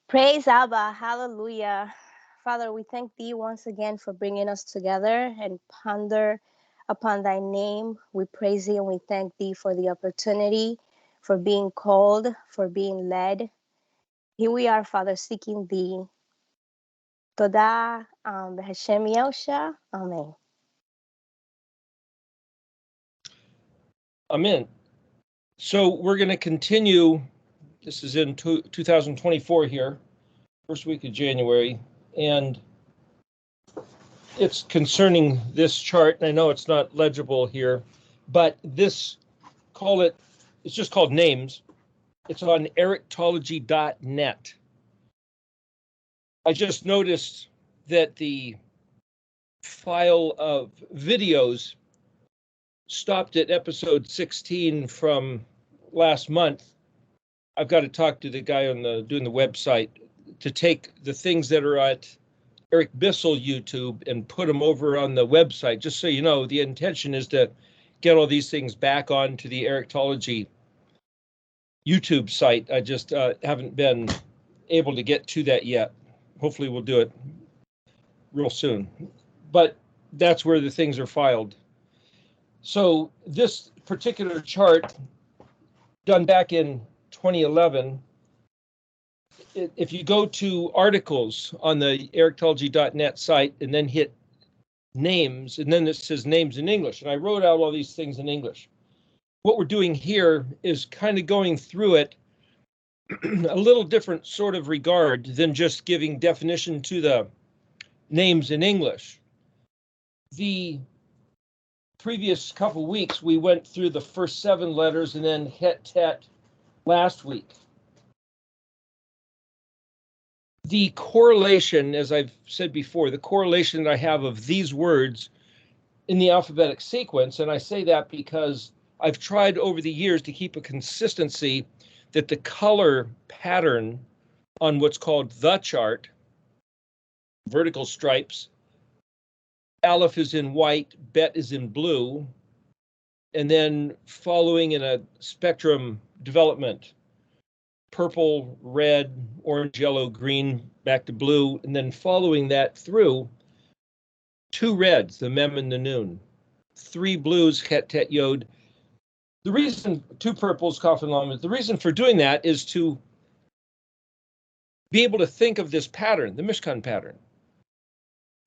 Praise Abba, hallelujah. Father, we thank thee once again for bringing us together and ponder upon thy name. We praise thee and we thank thee for the opportunity, for being called, for being led. Here we are, Father, seeking thee. Toda His SheM Yosha. Amen. Amen. So we're going to continue. This is in 2024 here, first week of January, and it's concerning this chart. And I know it's not legible here, but it's just called names. It's on eriktology.net. I just noticed that the file of videos stopped at episode 16 from last month. I've got to talk to the guy doing the website to take the things that are at Eric Bissell YouTube and put them over on the website. Just so you know, the intention is to get all these things back onto the eriktology YouTube site. I just haven't been able to get to that yet. Hopefully we'll do it real soon. But that's where the things are filed. So this particular chart, done back in 2011, if you go to articles on the eriktology.net site and then hit names, and then it says names in English, and I wrote out all these things in English. What we're doing here is kind of going through it a little different sort of regard than just giving definition to the names in English. The previous couple weeks, we went through the first 7 letters and then het tet last week. The correlation, as I've said before, the correlation that I have of these words in the alphabetic sequence, and I say that because I've tried over the years to keep a consistency that the color pattern on what's called the chart, vertical stripes, Aleph is in white, Bet is in blue, and then following in a spectrum development, purple, red, orange, yellow, green, back to blue, and then following that through 2 reds, the Mem and the Nun, 3 blues, Het, Tet, Yod. The reason, 2 purples, Kaf and Lam, the reason for doing that is to be able to think of this pattern, the Mishkan pattern.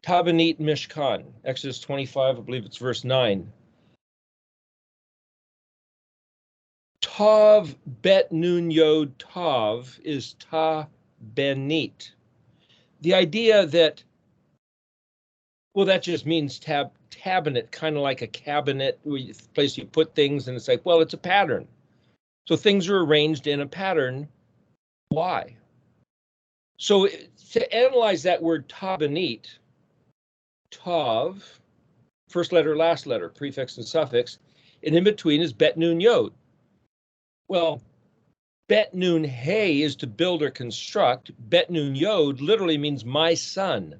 Tabanit Mishkan, Exodus 25, I believe it's verse 9. Tav Bet Nun Yod Tav is Ta Benit. The idea that, well, that just means tabinet, kind of like a cabinet, place you put things, and it's like, well, it's a pattern. So things are arranged in a pattern. Why? So to analyze that word tabanit, Tav, first letter, last letter, prefix and suffix, and in between is Bet Nun Yod. Well, Bet Nun Hey is to build or construct. Bet Nun Yod literally means my son.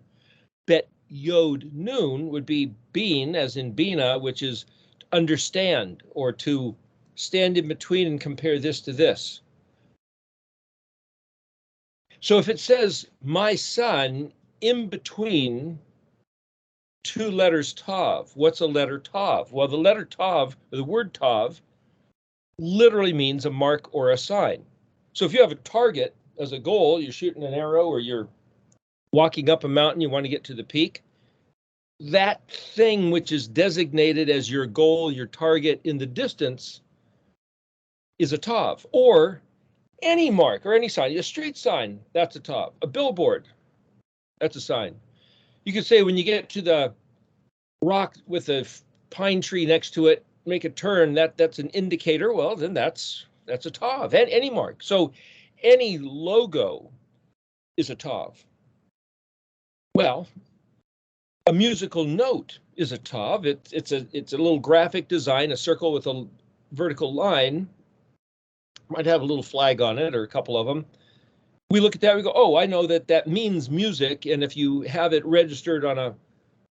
Bet Yod Nun would be bean, as in Bina, which is understand or to stand in between and compare this to this. So if it says my son in between 2 letters Tav, what's a letter Tav? Well, the letter Tav, or the word Tav, literally means a mark or a sign. So if you have a target as a goal, you're shooting an arrow or you're walking up a mountain, you want to get to the peak, that thing which is designated as your goal, your target in the distance is a Tav. Or any mark or any sign, a street sign, that's a Tav. A billboard, that's a sign. You could say when you get to the rock with a pine tree next to it, make a turn, that's an indicator. Well, then that's a Tav, any mark. So any logo is a Tav. Well, a musical note is a Tav. It's a little graphic design, a circle with a vertical line. Might have a little flag on it or a couple of them. We look at that, we go, oh, I know that means music. And if you have it registered on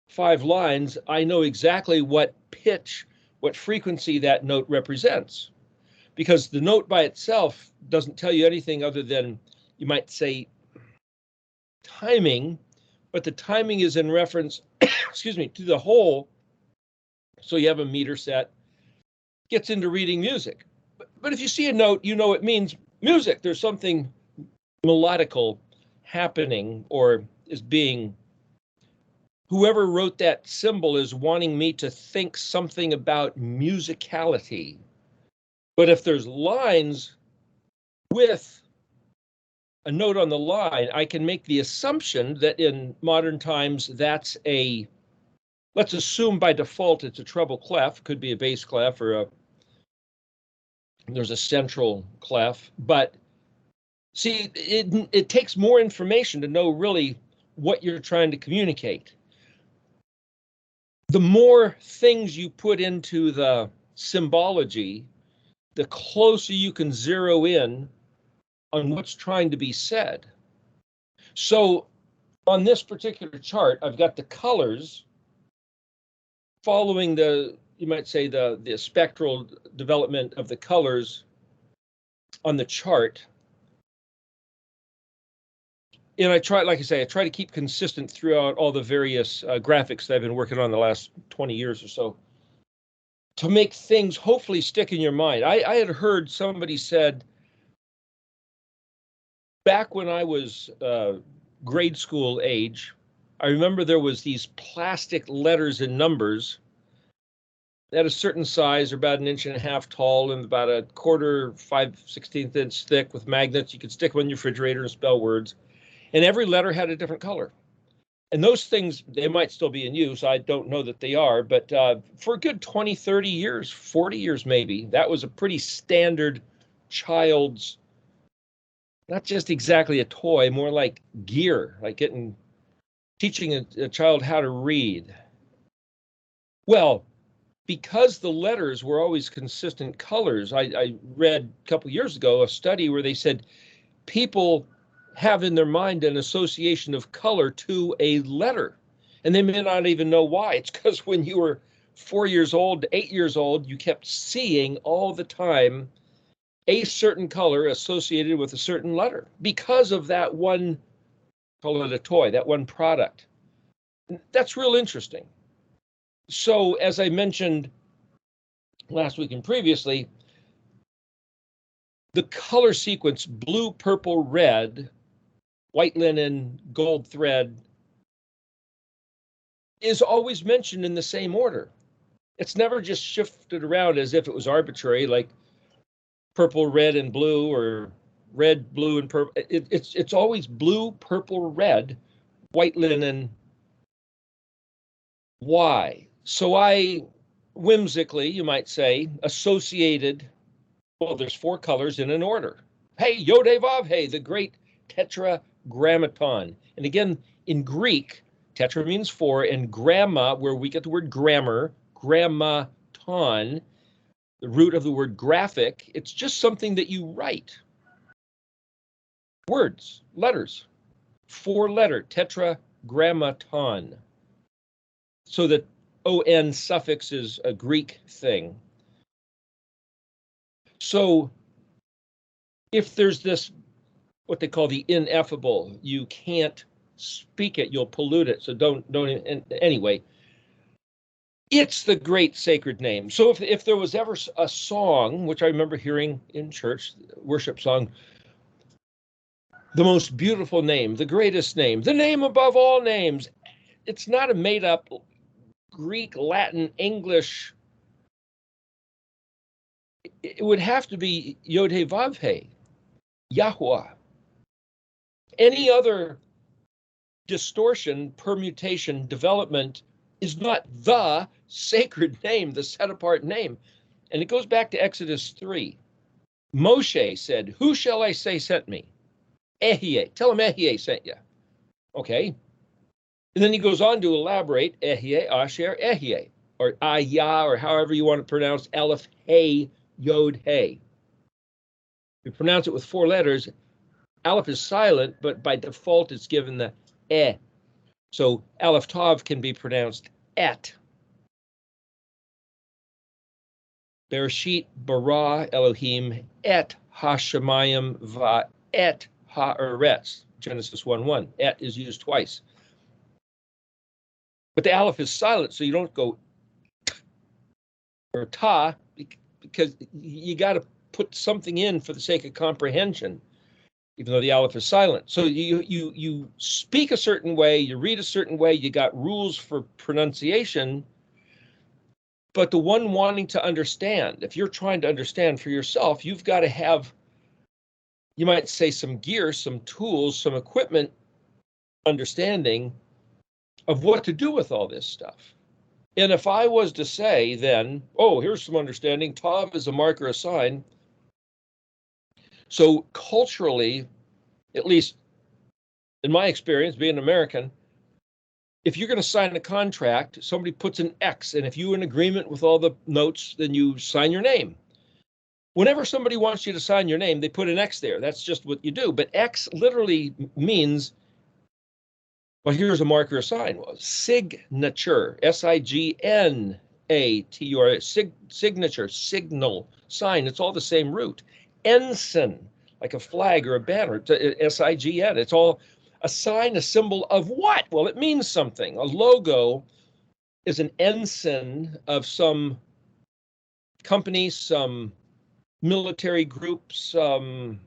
5 lines, I know exactly what pitch, what frequency that note represents. Because the note by itself doesn't tell you anything other than, you might say, timing, but the timing is in reference, excuse me, to the whole. So you have a meter set, gets into reading music. But if you see a note, you know it means music. There's something melodical happening or is being. Whoever wrote that symbol is wanting me to think something about musicality. But if there's lines with a note on the line, I can make the assumption that in modern times that's a, let's assume by default it's a treble clef, could be a bass clef or there's a central clef. But see, it takes more information to know really what you're trying to communicate. The more things you put into the symbology, the closer you can zero in on what's trying to be said. So on this particular chart, I've got the colors following the, you might say, the spectral development of the colors on the chart. And I try, like I say, I try to keep consistent throughout all the various graphics that I've been working on the last 20 years or so to make things hopefully stick in your mind. I had heard somebody said, back when I was grade school age, I remember there was these plastic letters and numbers at a certain size, or about 1.5 inches tall and about a 1/4, 5/16 inch thick with magnets. You could stick them on your refrigerator and spell words. And every letter had a different color. And those things, they might still be in use. I don't know that they are, but for a good 20, 30 years, 40 years maybe, that was a pretty standard child's, not just exactly a toy, more like gear, like teaching a child how to read. Well, because the letters were always consistent colors, I read a couple years ago a study where they said people have in their mind an association of color to a letter, and they may not even know why. It's because when you were 4 years old, 8 years old, you kept seeing all the time a certain color associated with a certain letter because of that one, call it a toy, that one product. That's real interesting. So as I mentioned last week and previously, the color sequence blue, purple, red, white linen, gold thread is always mentioned in the same order. It's never just shifted around as if it was arbitrary, like purple, red, and blue, or red, blue, and purple. It's always blue, purple, red, white linen. Why? So I whimsically, you might say, associated, well, there's 4 colors in an order. Hey, Yod-Heh-Vav, hey, the great tetragrammaton. And again, in Greek, tetra means 4, and gramma, where we get the word grammar, grammaton, the root of the word graphic, it's just something that you write. Words, letters, 4-letter, tetragrammaton. So the on suffix is a Greek thing. So if there's this, what they call the ineffable, you can't speak it, you'll pollute it. So don't anyway, it's the great sacred name. So if there was ever a song, which I remember hearing in church, worship song, the most beautiful name, the greatest name, the name above all names, it's not a made up Greek, Latin, English. It would have to be Yod-Heh-Vav-Heh, Yahweh. Any other distortion, permutation, development is not the sacred name, the set apart name. And it goes back to Exodus 3. Moshe said, "Who shall I say sent me?" Ehyeh. Tell him Ehyeh sent you. Okay. And then he goes on to elaborate, Ehyeh, Asher, Ehyeh, or Ayah, or however you want to pronounce Aleph, Hey, Yod, Hey. You pronounce it with 4 letters. Aleph is silent, but by default it's given the eh. So Aleph Tav can be pronounced et. Bereshit bara Elohim et hashemayim va et haaretz. Genesis 1:1. Et is used twice. But the aleph is silent, so you don't go or ta, because you got to put something in for the sake of comprehension, even though the aleph is silent. So you speak a certain way, you read a certain way, you got rules for pronunciation, but the one wanting to understand, if you're trying to understand for yourself, you've got to have, you might say, some gear, some tools, some equipment, understanding of what to do with all this stuff. And if I was to say then, oh, here's some understanding, tav is a marker, a sign. So culturally, at least in my experience, being American, if you're going to sign a contract, somebody puts an X, and if you're in agreement with all the notes, then you sign your name. Whenever somebody wants you to sign your name, they put an X there. That's just what you do. But X literally means, well, here's a marker, a sign. Well, signature, signature, signature, signal, sign. It's all the same root. Ensign, like a flag or a banner, sign. It's all a sign, a symbol of what? Well, it means something. A logo is an ensign of some company, some military group, some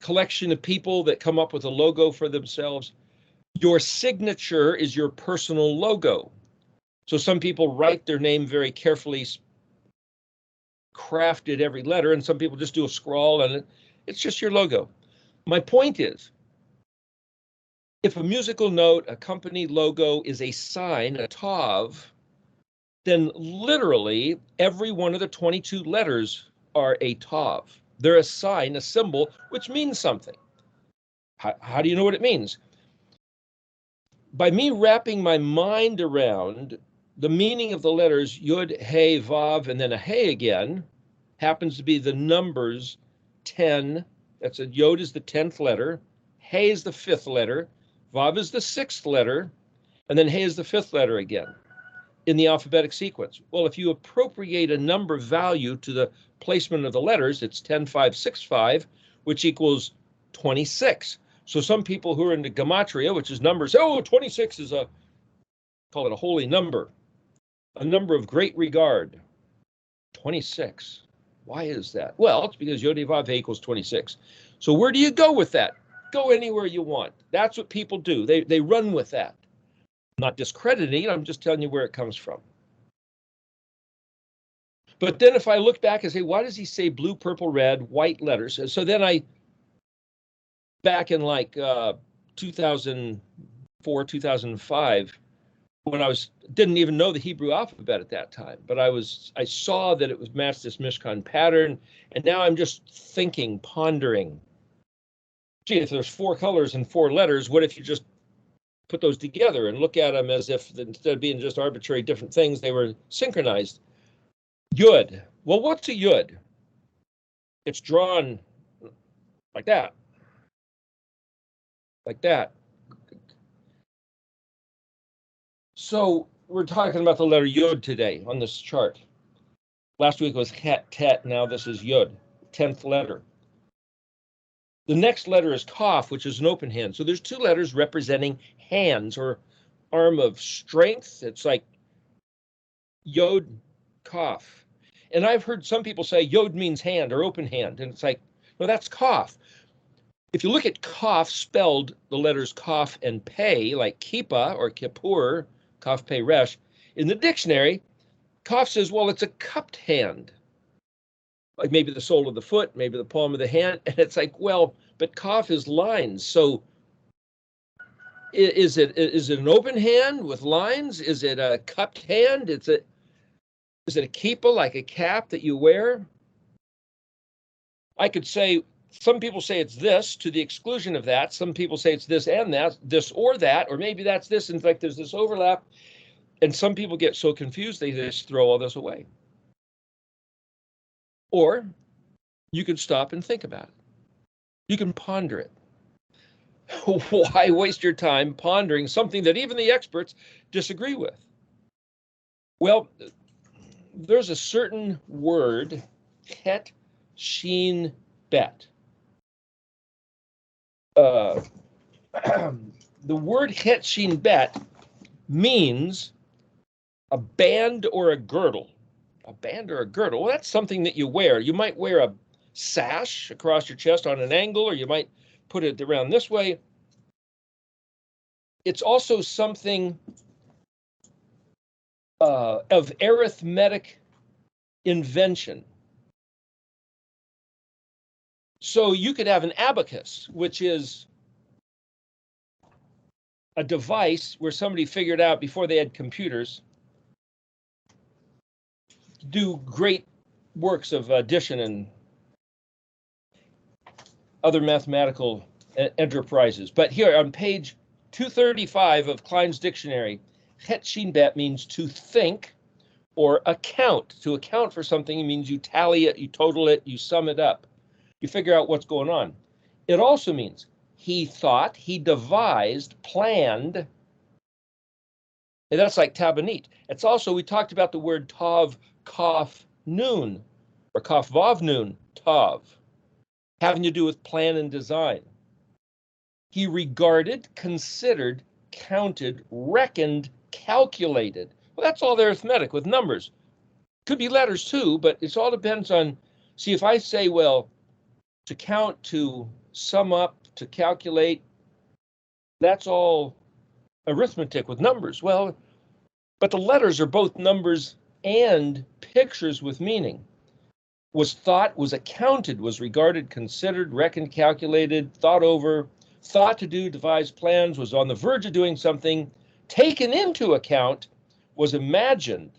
collection of people that come up with a logo for themselves. Your signature is your personal logo. So some people write their name very carefully, crafted every letter, and some people just do a scrawl, and it's just your logo. My point is, if a musical note, a company logo is a sign, a tav, then literally every one of the 22 letters are a tav. They're a sign, a symbol, which means something. How do you know what it means? By me wrapping my mind around the meaning of the letters yud, hey, vav, and then a hey again, happens to be the numbers 10. That's a yod is the 10th letter, hey is the 5th letter, vav is the 6th letter, and then hey is the 5th letter again in the alphabetic sequence. Well, if you appropriate a number value to the placement of the letters, it's 10, 5, 6, 5, which equals 26. So some people who are into gematria, which is numbers, oh, 26 is call it a holy number, a number of great regard. 26. Why is that? Well, it's because Yod Vav equals 26. So where do you go with that? Go anywhere you want. That's what people do. They run with that. I'm not discrediting it, I'm just telling you where it comes from. But then if I look back and say, why does he say blue, purple, red, white letters? So then I, back in like 2004, 2005, when I didn't even know the Hebrew alphabet at that time, but I saw that it was matched this Mishkan pattern, and now I'm just thinking, pondering. Gee, if there's 4 colors and 4 letters, what if you just put those together and look at them as if instead of being just arbitrary different things, they were synchronized? Yud. Well, what's a yud? It's drawn like that, like that. So we're talking about the letter yud today on this chart. Last week was het, tet, now this is yud, 10th letter. The next letter is kaf, which is an open hand. So there's 2 letters representing hands or arm of strength. It's like yod, kaf. And I've heard some people say yod means hand or open hand. And it's like, no, that's kaf. If you look at kaf spelled, the letters kaf and pei, like kippa or kippur, kaf pei resh, in the dictionary, kaf says, well, it's a cupped hand. Like maybe the sole of the foot, maybe the palm of the hand. And it's like, well, but kaf is lines. So is it an open hand with lines? Is it a cupped hand? Is it a kippa, like a cap that you wear? I could say, some people say it's this to the exclusion of that. Some people say it's this and that, this or that, or maybe that's this. In fact, there's this overlap. And some people get so confused, they just throw all this away. Or you can stop and think about it. You can ponder it. Why waste your time pondering something that even the experts disagree with? Well, there's a certain word, het, sheen, bet. uh, the word Het Shin Bet means a band or a girdle. A band or a girdle. Well, that's something that you wear. You might wear a sash across your chest on an angle, or you might put it around this way. It's also something of arithmetic invention. So you could have an abacus, which is a device where somebody figured out before they had computers to do great works of addition and other mathematical enterprises. But here on page 235 of Klein's dictionary, Het Shin Bet means to think or account. To account for something means you tally it, you total it, you sum it up. You figure out what's going on. It also means he thought, he devised, planned. And that's like tabanit. It's also, we talked about the word tav, kaf, noon, or kaf, vav, noon, tav, having to do with plan and design. He regarded, considered, counted, reckoned, calculated. Well, that's all arithmetic with numbers. Could be letters too, but it all depends on, see, if I say, well, to count, to sum up, to calculate, that's all arithmetic with numbers. Well, but the letters are both numbers and pictures with meaning. Was thought, was accounted, was regarded, considered, reckoned, calculated, thought over, thought to do, devised plans, was on the verge of doing something, taken into account, was imagined,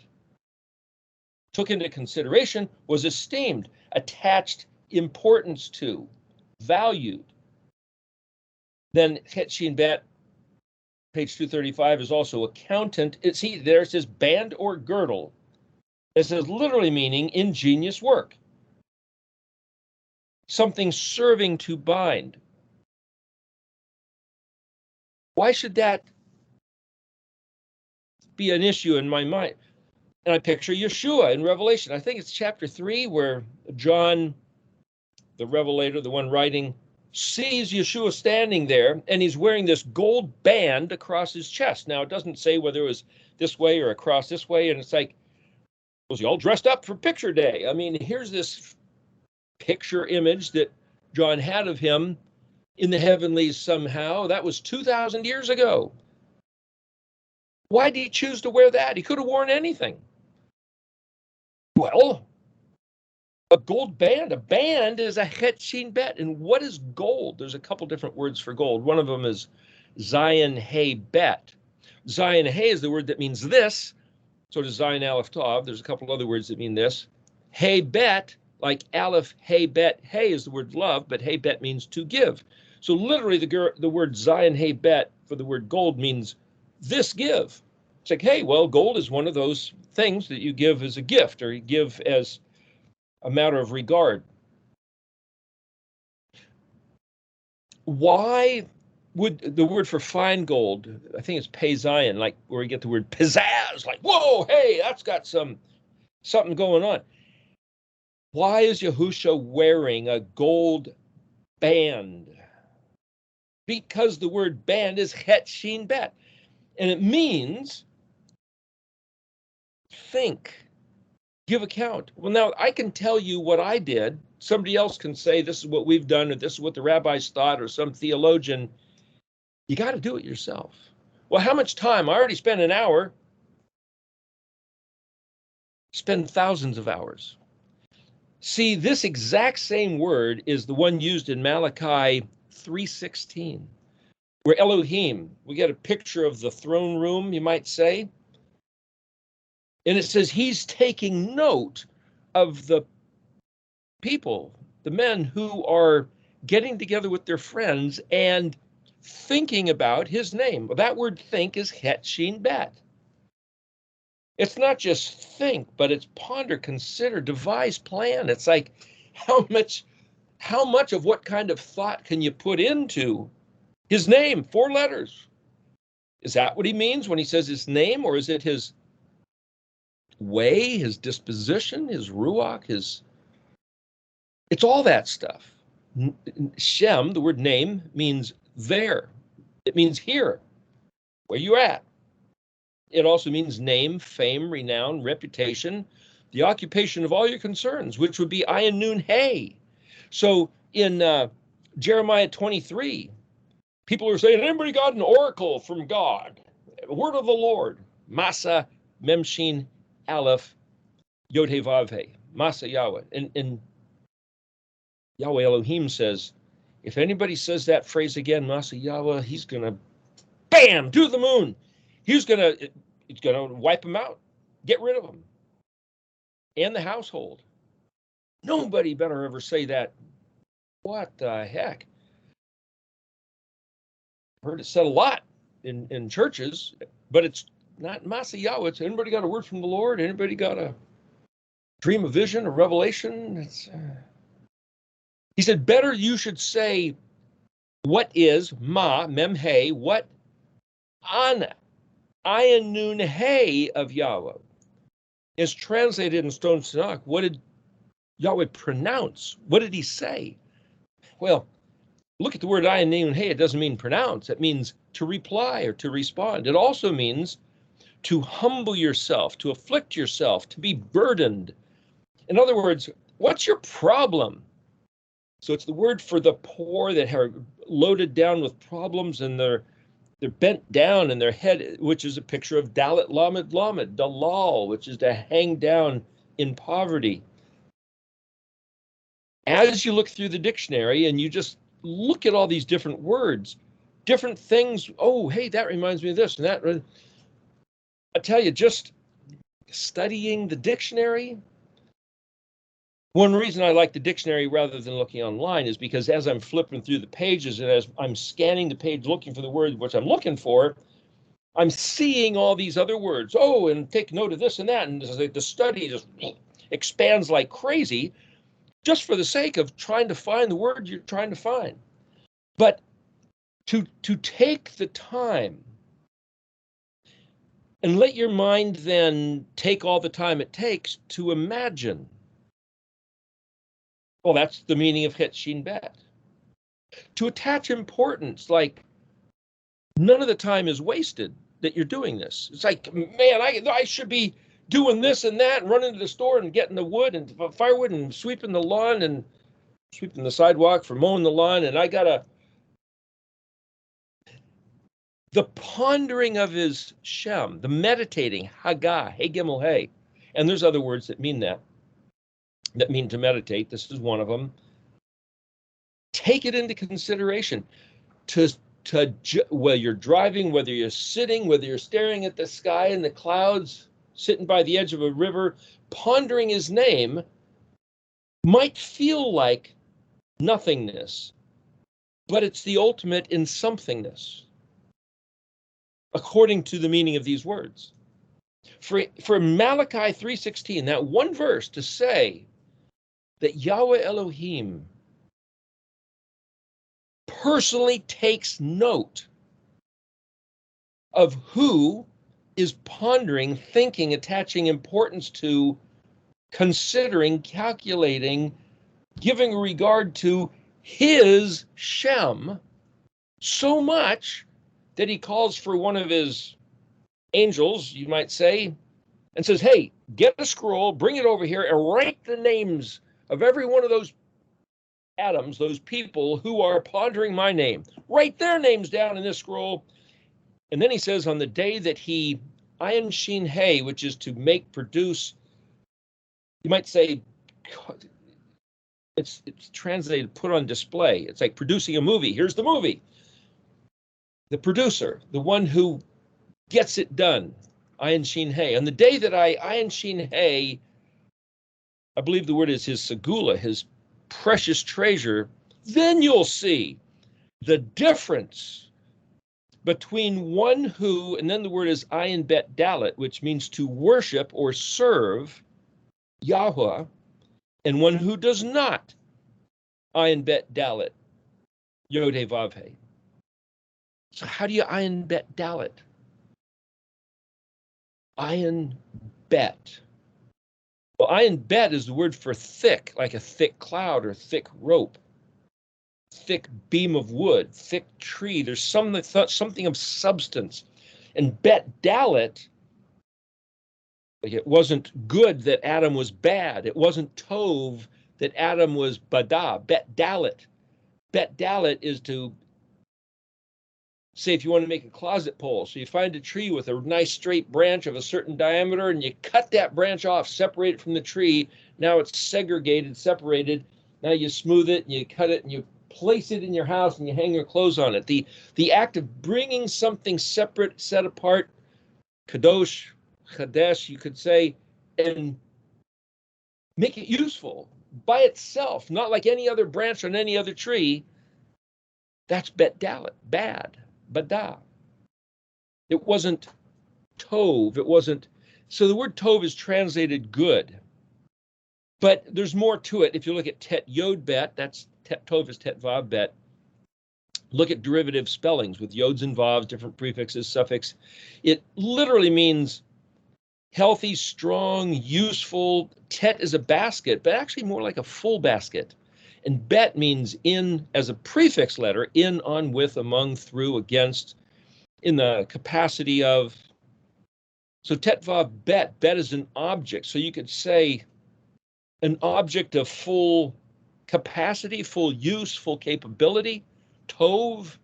took into consideration, was esteemed, attached importance to, valued. Then Het Shin Bet, page 235, is also accountant. See, there it says band or girdle. This is literally meaning ingenious work. Something serving to bind. Why should that be an issue in my mind? And I picture Yeshua in Revelation. I think it's chapter 3 where John, the revelator, the one writing, sees Yeshua standing there, and he's wearing this gold band across his chest. Now, it doesn't say whether it was this way or across this way, and it's like, was he all dressed up for picture day? I mean, here's this picture image that John had of him in the heavenlies somehow. That was 2,000 years ago. Why did he choose to wear that? He could have worn anything. Well, a gold band. A band is a Het Shin Bet. And what is gold? There's a couple different words for gold. One of them is Zion Hey Bet. Zion Hey is the word that means this. So does Zion Aleph Tav. There's a couple other words that mean this. Hey Bet, like Aleph Hey Bet. Hey is the word love, but Hey Bet means to give. So literally the word Zion Hey Bet for the word gold means this give. It's like, hey, well, gold is one of those things that you give as a gift or you give as a matter of regard. Why would the word for fine gold, I think it's peizayin, like where we get the word pizzazz, like, whoa, hey, that's got something going on. Why is Yahusha wearing a gold band? Because the word band is Het Shin Bet, and it means think, give account. Well, now I can tell you what I did. Somebody else can say this is what we've done, or this is what the rabbis thought, or some theologian. You got to do it yourself. Well, how much time? I already spent an hour. Spend thousands of hours. See, this exact same word is the one used in Malachi 3:16, where Elohim, we get a picture of the throne room, you might say. And it says he's taking note of the people, the men who are getting together with their friends and thinking about his name. That word think is Het Shin Bet. It's not just think, but it's ponder, consider, devise, plan. It's like how much of what kind of thought can you put into his name? 4 letters. Is that what he means when he says his name, or is it his way, his disposition, his ruach, it's all that stuff. Shem, the word name, means there. It means here, where you're at. It also means name, fame, renown, reputation, the occupation of all your concerns, which would be ayin nun hey. So in Jeremiah 23, people are saying, anybody got an oracle from God? A word of the Lord. Masa Memshin Aleph Yod He Vav He. Masa Yahweh. And Yahweh Elohim says, if anybody says that phrase again, Masa Yahweh, he's going to, bam, to the moon. He's going to wipe him out, get rid of him, and the household. Nobody better ever say that. What the heck? I've heard it said a lot in churches, but it's not Masa Yahweh. It's anybody got a word from the Lord? Anybody got a dream, a vision, a revelation? He said, better you should say, what is ma, mem hey, what an, ayin nun hey of Yahweh is translated in Stone Tanakh. What did Yahweh pronounce? What did he say? Well, look at the word ayin nun hey. It doesn't mean pronounce. It means to reply or to respond. It also means to humble yourself, to afflict yourself, to be burdened. In other words, what's your problem? So it's the word for the poor that are loaded down with problems and they're bent down in their head, which is a picture of Dalit Lamed Lamed, Dalal, which is to hang down in poverty. As you look through the dictionary and you just look at all these different words, different things, oh, hey, that reminds me of this and that. I tell you, just studying the dictionary. One reason I like the dictionary rather than looking online is because as I'm flipping through the pages and as I'm scanning the page looking for the word which I'm looking for, I'm seeing all these other words. Oh, and take note of this and that. And the study just expands like crazy just for the sake of trying to find the word you're trying to find. But to take the time and let your mind then take all the time it takes to imagine. Well, that's the meaning of Het Shin Bet. To attach importance, like none of the time is wasted that you're doing this. It's like, man, I should be doing this and that and running to the store and getting the wood and firewood and sweeping the lawn and sweeping the sidewalk for mowing the lawn. And I gotta, the pondering of his Shem, the meditating, Haggah, Hey Gimel Hey. And there's other words that mean to meditate. This is one of them. Take it into consideration whether you're driving, whether you're sitting, whether you're staring at the sky and the clouds, sitting by the edge of a river, pondering his name might feel like nothingness, but it's the ultimate in somethingness, according to the meaning of these words. For Malachi 3:16, that one verse to say that Yahweh Elohim personally takes note of who is pondering, thinking, attaching importance to, considering, calculating, giving regard to his Shem so much that he calls for one of his angels, you might say, and says, hey, get a scroll, bring it over here, and write the names of every one of those atoms, those people who are pondering my name. Write their names down in this scroll. And then he says, on the day that he, ayin shin hey, which is to make, produce, you might say, it's translated, put on display. It's like producing a movie. Here's the movie. The producer, the one who gets it done, ayin shin hey. On the day that I, ayin shin hey, I believe the word is his segula, his precious treasure, then you'll see the difference between one who, and then the word is ayin bet dalit, which means to worship or serve Yahweh, and one who does not ayin bet dalit, Yod He Vav He. So how do you ayin bet dalit? Ayin bet. Well, ayin bet is the word for thick, like a thick cloud or thick rope. thick beam of wood, thick tree. There's something of substance. And Bet Dalet, like it wasn't good that Adam was bad. It wasn't Tov that Adam was Bada. Bet Dalet. Bet Dalet is to say if you want to make a closet pole. So you find a tree with a nice straight branch of a certain diameter and you cut that branch off, separate it from the tree. Now it's segregated, separated. Now you smooth it and you cut it and you place it in your house and you hang your clothes on it. The act of bringing something separate, set apart, kadosh, chadesh, you could say, and make it useful by itself, not like any other branch on any other tree. That's Bet Dalet, bad, bada. It wasn't tov. It wasn't. So the word tov is translated good, but there's more to it. If you look at tet yod bet, that's tov is tet vav bet. Look at derivative spellings with yods and vavs, different prefixes, suffix. It literally means healthy, strong, useful. Tet is a basket, but actually more like a full basket. And bet means in as a prefix letter, in, on, with, among, through, against, in the capacity of. So tetvav bet, bet is an object. So you could say an object of full capacity, full use, full capability. Tov.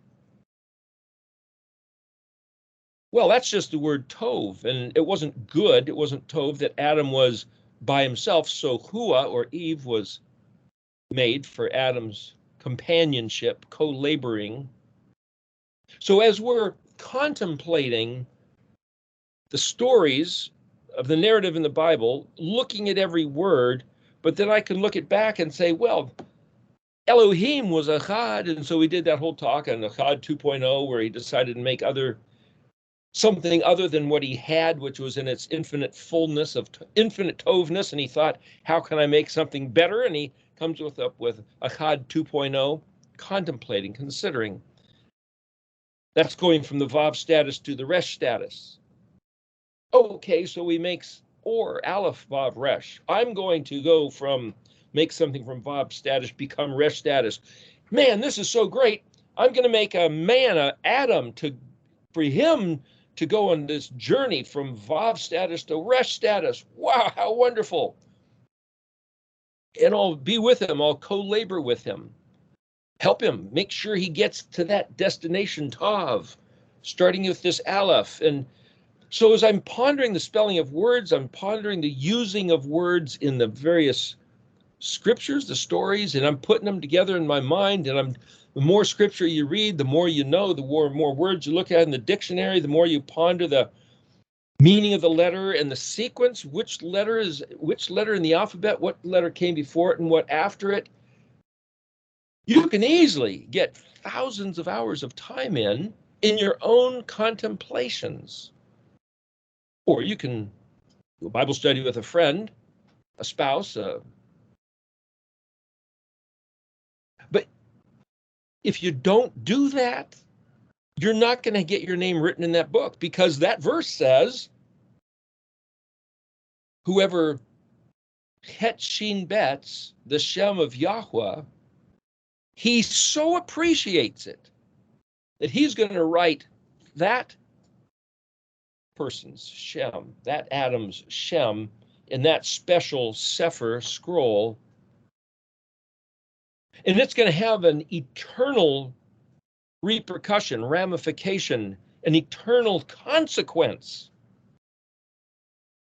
Well, that's just the word tov. And it wasn't good. It wasn't tov that Adam was by himself. So Hua or Eve was made for Adam's companionship, co-laboring. So as we're contemplating the stories of the narrative in the Bible, looking at every word, but then I can look it back and say, well, Elohim was Echad, and so we did that whole talk on Echad 2.0 where he decided to make something other than what he had, which was in its infinite fullness of infinite tovness, and he thought, how can I make something better? And he comes up with Echad 2.0, contemplating, considering. That's going from the Vav status to the Resh status. Okay, so he makes or Aleph Vav Resh. I'm going to go from make something from Vav status become Resh status. Man, this is so great. I'm going to make a man, Adam, for him to go on this journey from Vav status to Resh status. Wow, how wonderful. And I'll be with him. I'll co-labor with him. Help him. Make sure he gets to that destination, Tav, starting with this Aleph. And so as I'm pondering the spelling of words, I'm pondering the using of words in the various scriptures, the stories, and I'm putting them together in my mind. And the more scripture you read, the more you know, the more words you look at in the dictionary, the more you ponder the meaning of the letter and the sequence, which letter in the alphabet, what letter came before it and what after it. You can easily get thousands of hours of time in your own contemplations. Or you can do a Bible study with a friend, a spouse. But if you don't do that, you're not going to get your name written in that book, because that verse says, whoever het shin bets, the Shem of Yahweh, he so appreciates it that he's going to write that person's Shem, that Adam's Shem, in that special Sefer scroll. And it's going to have an eternal repercussion, ramification, an eternal consequence.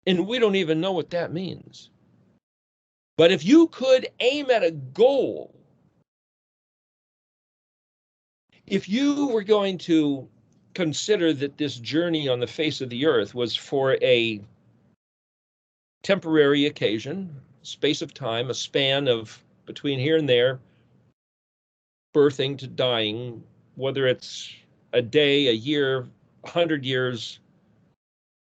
And we don't even know what that means. But if you could aim at a goal, if you were going to consider that this journey on the face of the earth was for a temporary occasion, space of time, a span of between here and there, birthing to dying, whether it's a day, a year, 100 years,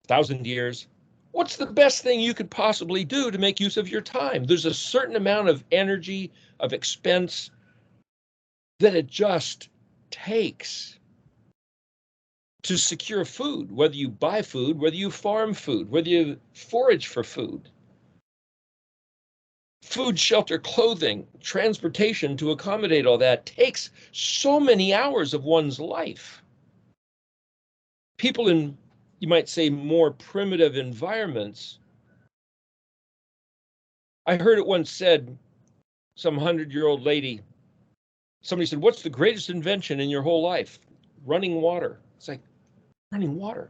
1,000 years, what's the best thing you could possibly do to make use of your time? There's a certain amount of energy, of expense that it just takes to secure food, whether you buy food, whether you farm food, whether you forage for food. food, shelter, clothing, transportation to accommodate all that takes so many hours of one's life. People in, you might say, more primitive environments. I heard it once said, some 100-year-old lady, somebody said, what's the greatest invention in your whole life? Running water. It's like, running water.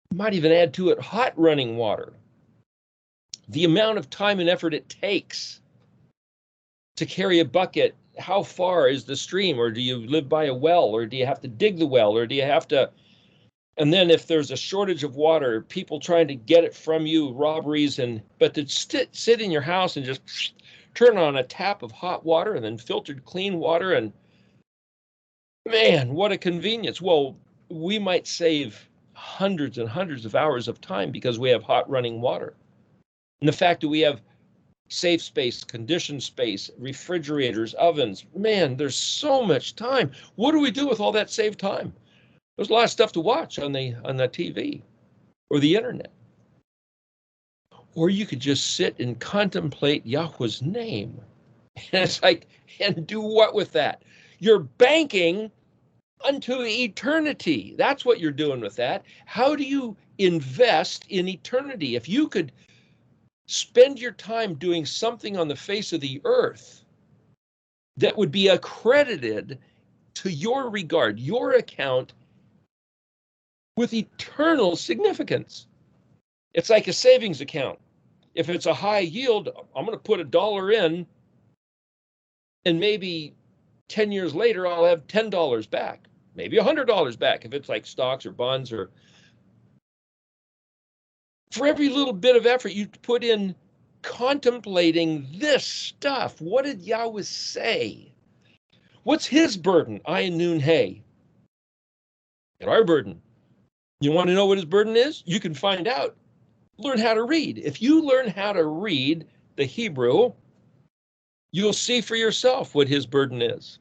You might even add to it hot running water. The amount of time and effort it takes to carry a bucket, how far is the stream? Or do you live by a well? Or do you have to dig the well? Or do you have to, and then if there's a shortage of water, people trying to get it from you, robberies, but to sit in your house and just turn on a tap of hot water and then filtered clean water, and man, what a convenience. Well, we might save hundreds and hundreds of hours of time because we have hot running water. And the fact that we have safe space, conditioned space, refrigerators, ovens, man, there's so much time. What do we do with all that saved time? There's a lot of stuff to watch on the TV or the internet. Or you could just sit and contemplate Yahweh's name. And it's like, and do what with that? You're banking unto eternity. That's what you're doing with that. How do you invest in eternity? If you could spend your time doing something on the face of the earth that would be accredited to your regard, your account, with eternal significance. It's like a savings account. If it's a high yield, I'm going to put $1 in, and maybe 10 years later, I'll have $10 back, maybe $100 back if it's like stocks or bonds. Or for every little bit of effort you put in contemplating this stuff, what did Yahweh say? What's his burden? Ayin Nun Hey. And our burden. You want to know what his burden is? You can find out. Learn how to read. If you learn how to read the Hebrew, you'll see for yourself what his burden is.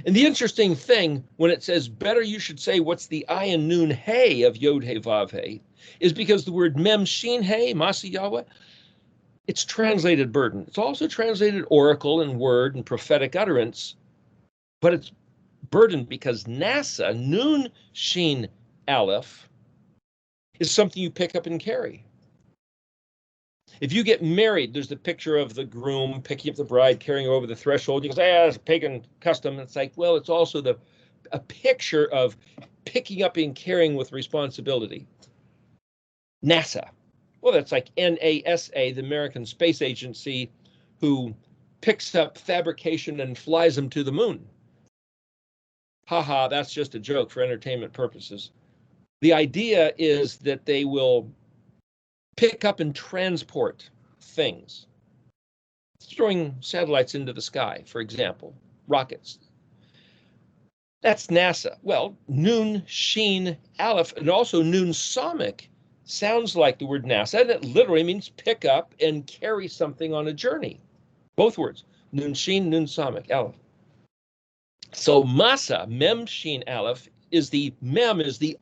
And the interesting thing, when it says better you should say what's the Ayin Nun Hey of Yod He Vav He, is because the word Mem Shin He, Masi Yahweh, it's translated burden. It's also translated oracle and word and prophetic utterance, but it's burden because NASA, Nun Shin Aleph, is something you pick up and carry. If you get married, there's the picture of the groom picking up the bride, carrying her over the threshold. You go, it's a pagan custom. It's like, well, it's also a picture of picking up and carrying with responsibility. NASA. Well, that's like NASA, the American Space Agency, who picks up fabrication and flies them to the moon. Haha, that's just a joke for entertainment purposes. The idea is that they will pick up and transport things. Throwing satellites into the sky, for example, rockets. That's NASA. Well, Nun Shin Aleph, and also Nun Samik, sounds like the word NASA, and it literally means pick up and carry something on a journey. Both words, Nun Shin, Nun Samik, Aleph. So Masa, Mem Shin Aleph, is the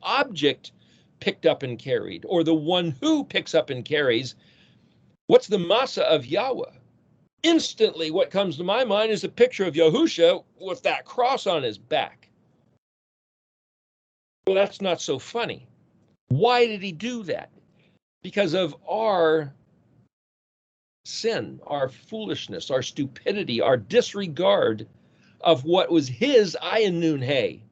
object picked up and carried, or the one who picks up and carries. What's the Masa of Yahweh? Instantly, what comes to my mind is a picture of Yahusha with that cross on his back. Well, that's not so funny. Why did he do that? Because of our sin, our foolishness, our stupidity, our disregard of what was his Ayin Nun Hey.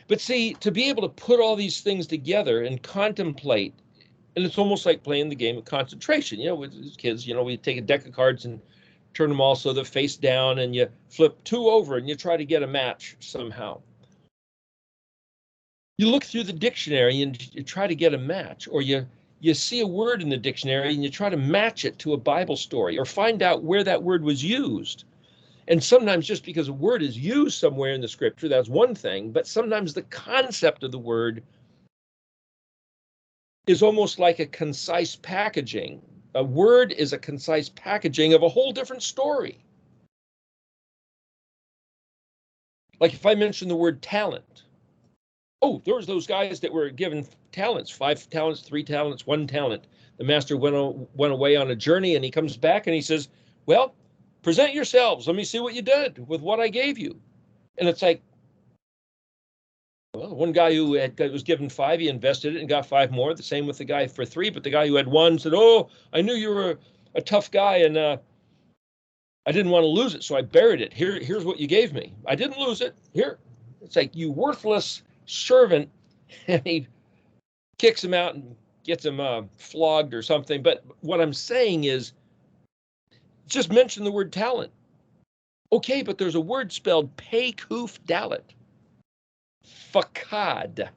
But see, to be able to put all these things together and contemplate, and it's almost like playing the game of concentration. You know, with kids, you know, we take a deck of cards and turn them all so they're face down, and you flip 2 over and you try to get a match somehow. You look through the dictionary and you try to get a match, or you see a word in the dictionary and you try to match it to a Bible story or find out where that word was used. And sometimes just because a word is used somewhere in the scripture, that's one thing, but sometimes the concept of the word is almost like a concise packaging. A word is a concise packaging of a whole different story. Like if I mention the word talent, Oh, there was those guys that were given talents, 5 talents, 3 talents, 1 talent. The master went away on a journey, and he comes back and he says, well, present yourselves. Let me see what you did with what I gave you. And it's like, well, one guy who was given 5, he invested it and got 5 more. The same with the guy for 3. But the guy who had 1 said, oh, I knew you were a tough guy, and I didn't want to lose it, so I buried it. Here's what you gave me. I didn't lose it. Here. It's like, you worthless servant. And he kicks him out and gets him flogged or something. But what I'm saying is, just mention the word talent. Okay, but there's a word spelled pei-kuf dalet. Fakad.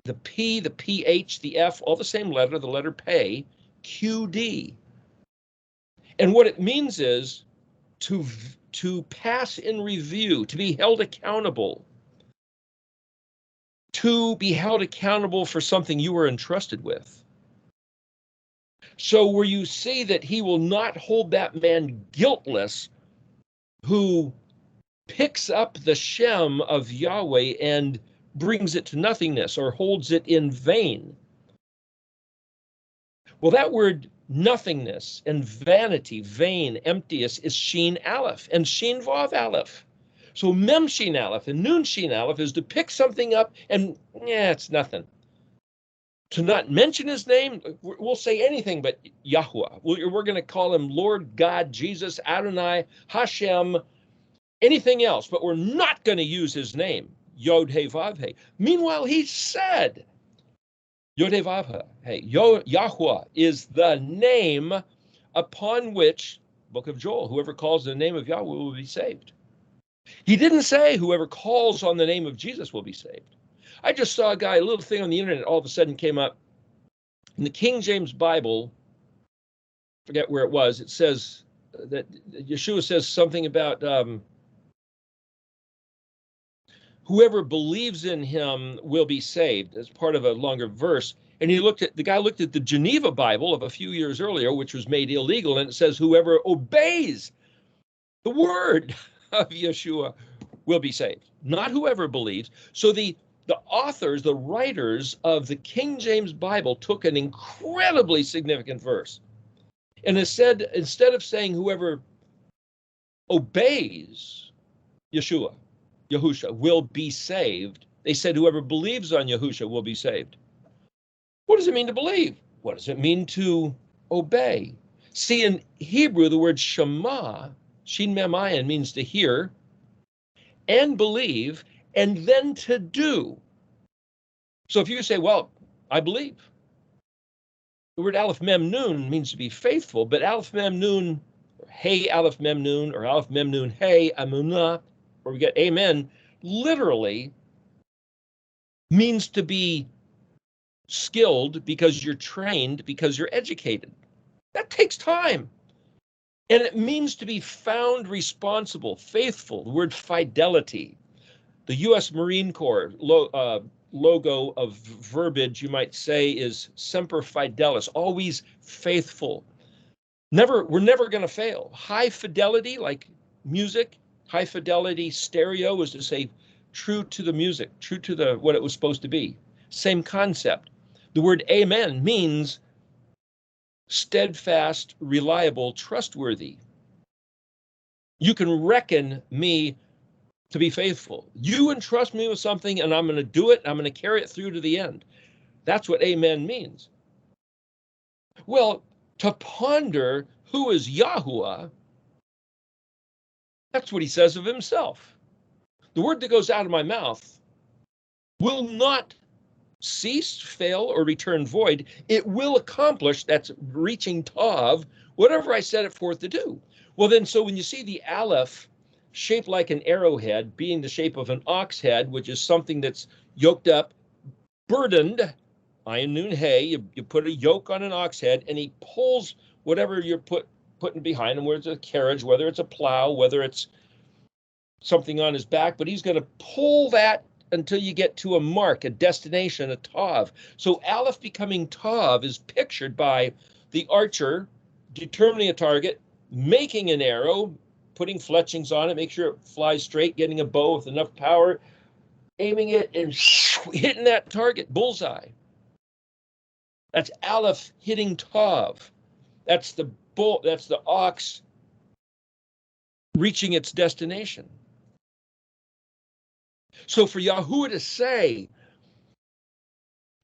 The P, the PH, the F, all the same letter, the letter pay, QD. And what it means is to pass in review, to be held accountable, to be held accountable for something you were entrusted with. So where you see that he will not hold that man guiltless who picks up the Shem of Yahweh and brings it to nothingness or holds it in vain. Well, that word nothingness and vanity, vain, emptiness, is Shin Aleph and Shin Vav Aleph. So Mem Shin Aleph and Nun Shin Aleph is to pick something up and, it's nothing. To not mention his name, we'll say anything but Yahuwah. We're going to call him Lord God, Jesus, Adonai, HaShem, anything else, but we're not going to use his name, Yod He Vav He. Meanwhile, he said, Yod He Vav He, Yahuwah is the name upon which, book of Joel, whoever calls the name of Yahweh will be saved. He didn't say whoever calls on the name of Jesus will be saved. I just saw a guy, a little thing on the internet all of a sudden came up. In the King James Bible, forget where it was, it says that Yeshua says something about whoever believes in him will be saved, as part of a longer verse. And the guy looked at the Geneva Bible of a few years earlier, which was made illegal, and it says whoever obeys the word of Yeshua will be saved, not whoever believes. So the authors, the writers of the King James Bible took an incredibly significant verse. And it said, instead of saying whoever obeys Yeshua, Yahusha, will be saved, they said whoever believes on Yahusha will be saved. What does it mean to believe? What does it mean to obey? See, in Hebrew, the word Shema, Shin Mem Ayin, means to hear and believe and then to do. So if you say, well, I believe. The word Aleph Mem Nun means to be faithful, but Aleph Mem Nun, or Hey Aleph Mem Nun, or Aleph Mem Nun Hey Amunah, where we get amen, literally means to be skilled because you're trained, because you're educated. That takes time. And it means to be found responsible, faithful, the word fidelity. The U.S. Marine Corps logo of verbiage, you might say, is Semper Fidelis, always faithful. We're never going to fail. High fidelity, like music, high fidelity stereo is to say true to the music, true to what it was supposed to be. Same concept. The word amen means steadfast, reliable, trustworthy. You can reckon me to be faithful. You entrust me with something and I'm going to do it. I'm going to carry it through to the end. That's what amen means. Well, to ponder who is Yahuwah, that's what he says of himself. The word that goes out of my mouth will not cease, fail, or return void. It will accomplish, that's reaching Tav, whatever I set it forth to do. Well, then, so when you see the Aleph shaped like an arrowhead, being the shape of an ox head, which is something that's yoked up, burdened, Ayin Nun Hey, you put a yoke on an ox head, and he pulls whatever you're putting behind him, whether it's a carriage, whether it's a plow, whether it's something on his back, but he's going to pull that until you get to a mark, a destination, a Tav. So Aleph becoming Tav is pictured by the archer determining a target, making an arrow, putting fletchings on it, make sure it flies straight, getting a bow with enough power, aiming it and hitting that target, bullseye. That's Aleph hitting Tav. That's the bull. That's the ox reaching its destination. So for Yahuwah to say,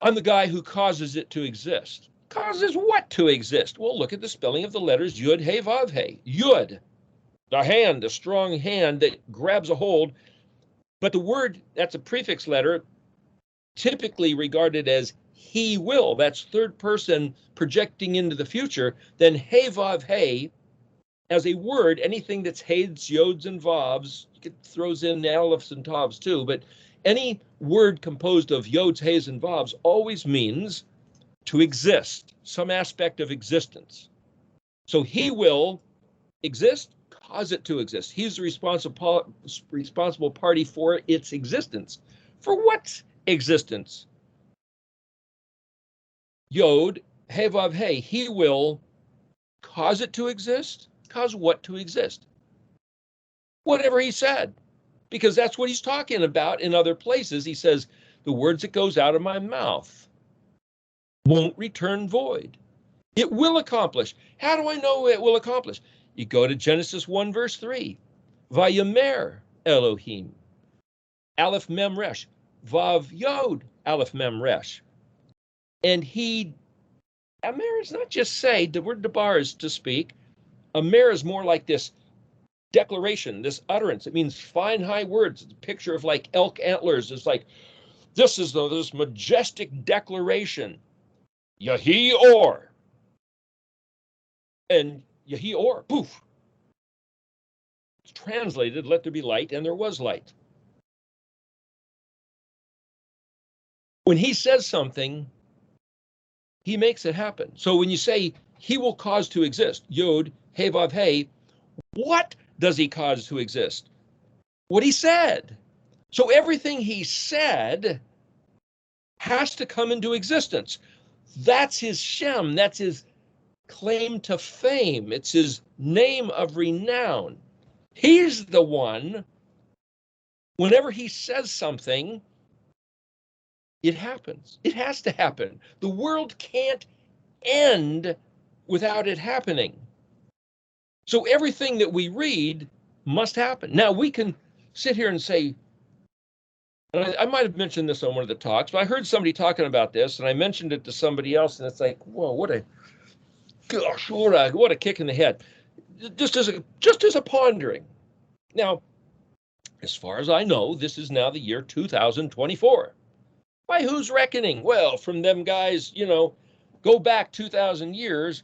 I'm the guy who causes it to exist. Causes what to exist? Well, look at the spelling of the letters Yud, He, Vav, He. Yud, the hand, the strong hand that grabs a hold. But the word, that's a prefix letter, typically regarded as he will. That's third person projecting into the future. Then He, Vav, He, as a word, anything that's He's, Yods, and Vavs, it throws in Alephs and Tavs too, but any word composed of Yods, He's, and Vavs always means to exist, some aspect of existence. So he will exist, cause it to exist. He's the responsible party for its existence. For what existence? Yod, He, Vav, He. He will cause it to exist. Cause what to exist? Whatever he said, because that's what he's talking about in other places. He says, the words that goes out of my mouth won't return void. It will accomplish. How do I know it will accomplish? You go to Genesis 1, verse 3. Vayomer Elohim. Aleph Mem Resh. Vav Yod. Aleph Mem Resh. And he, Amer is not just say, the word debar is to speak. Amer is more like this declaration, this utterance. It means fine, high words. It's a picture of like elk antlers. It's like, this is this majestic declaration. Yahi or. And Yahi or, poof. It's translated, let there be light, and there was light. When he says something, he makes it happen. So when you say he will cause to exist, Yod, He, Vav, He, what does he cause to exist? What he said. So everything he said has to come into existence. That's his Shem. That's his claim to fame. It's his name of renown. He's the one, whenever he says something, it happens. It has to happen. The world can't end without it happening. So everything that we read must happen. Now, we can sit here and say, and I might have mentioned this on one of the talks, but I heard somebody talking about this, and I mentioned it to somebody else, and it's like, whoa, what a kick in the head. Just as a pondering. Now, as far as I know, this is now the year 2024. By whose reckoning? Well, from them guys, go back 2,000 years,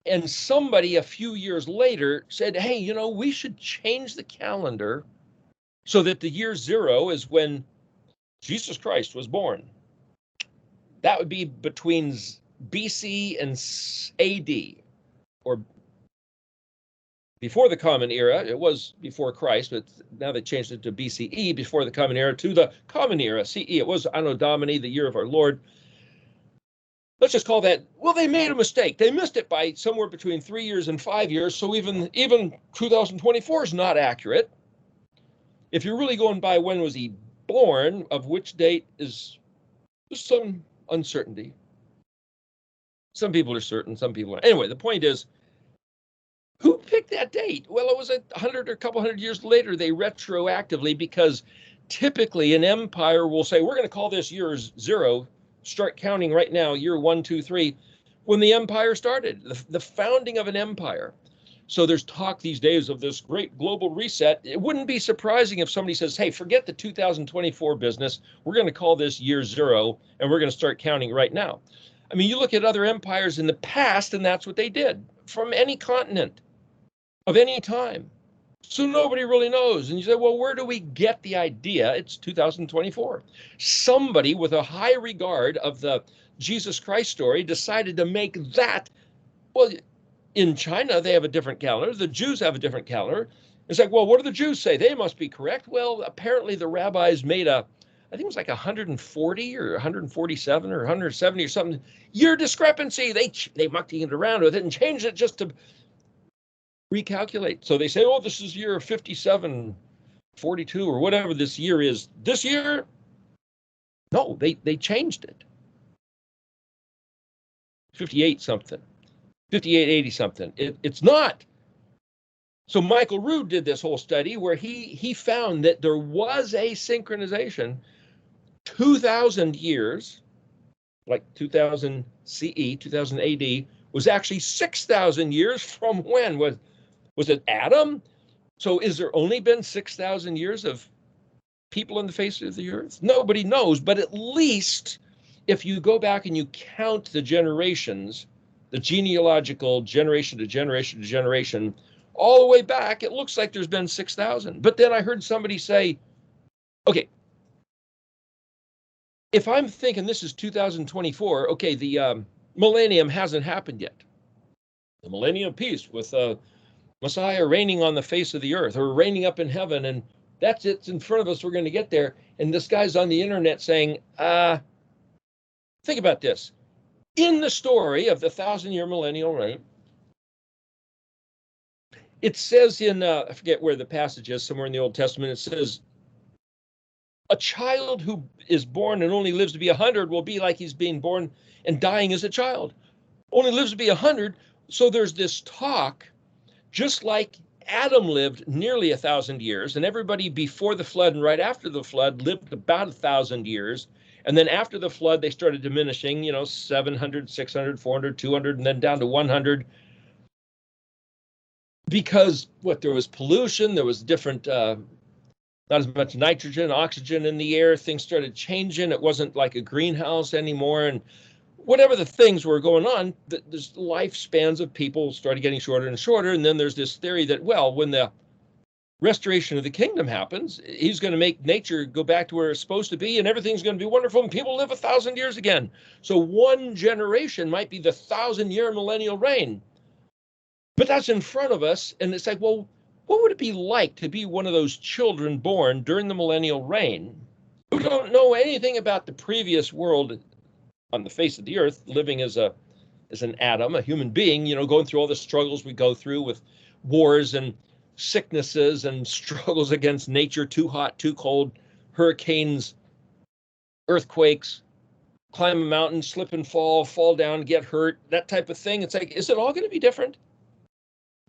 and somebody a few years later said, hey, we should change the calendar so that the year 0 is when Jesus Christ was born. That would be between BC and AD, or before the Common Era. It was before Christ, but now they changed it to BCE, before the Common Era, to the Common Era, CE. It was Anno Domini, the year of our Lord. Let's just call that, well, they made a mistake. They missed it by somewhere between 3 years and 5 years, so even 2024 is not accurate. If you're really going by when was he born, of which date is just some uncertainty. Some people are certain, some people aren't. Anyway, the point is, who picked that date? Well, it was 100 or a couple hundred years later, they retroactively, because typically an empire will say, we're going to call this year 0, start counting right now, year 1, 2, 3, when the empire started, the founding of an empire. So there's talk these days of this great global reset. It wouldn't be surprising if somebody says, hey, forget the 2024 business. We're going to call this year 0, and we're going to start counting right now. I mean, you look at other empires in the past, and that's what they did from any continent of any time. So nobody really knows. And you say, well, where do we get the idea? It's 2024. Somebody with a high regard of the Jesus Christ story decided to make that, well, in China, they have a different calendar. The Jews have a different calendar. It's like, well, what do the Jews say? They must be correct. Well, apparently the rabbis made I think it was like 140 or 147 or 170 or something, year discrepancy. They mucked it around with it and changed it just to recalculate. So they say, oh, this is year 57 42 or whatever this year is. This year, no, they changed it. 58 something, 5880 something. It's not. So Michael Rood did this whole study where he found that there was a synchronization 2,000 years, like 2000 CE, 2000 AD, was actually 6,000 years from when? Was it Adam? So is there only been 6,000 years of people on the face of the earth? Nobody knows, but at least if you go back and you count the generations, the genealogical generation to generation to generation, all the way back, it looks like there's been 6,000. But then I heard somebody say, okay, if I'm thinking this is 2024, okay, the millennium hasn't happened yet. The millennium of peace with Messiah reigning on the face of the earth or reigning up in heaven, and that's it's in front of us. We're going to get there. And this guy's on the internet saying, think about this. In the story of the 1,000-year millennial reign, it says in, I forget where the passage is, somewhere in the Old Testament, it says, a child who is born and only lives to be 100 will be like he's being born and dying as a child. Only lives to be 100. So there's this talk, just like Adam lived nearly 1,000 years, and everybody before the flood and right after the flood lived about 1,000 years. And then after the flood, they started diminishing, 700, 600, 400, 200, and then down to 100. Because there was pollution, there was different, not as much nitrogen, oxygen in the air, things started changing. It wasn't like a greenhouse anymore. And whatever the things were going on, the lifespans of people started getting shorter and shorter. And then there's this theory that, well, when the restoration of the kingdom happens, he's going to make nature go back to where it's supposed to be, and everything's going to be wonderful, and people live 1,000 years again. So one generation might be the 1,000-year millennial reign. But that's in front of us, and it's like, well, what would it be like to be one of those children born during the millennial reign who don't know anything about the previous world on the face of the earth, living as an Adam, a human being, going through all the struggles we go through with wars and sicknesses and struggles against nature, too hot, too cold, hurricanes, earthquakes, climb a mountain, slip and fall down, get hurt, that type of thing. It's like, is it all going to be different?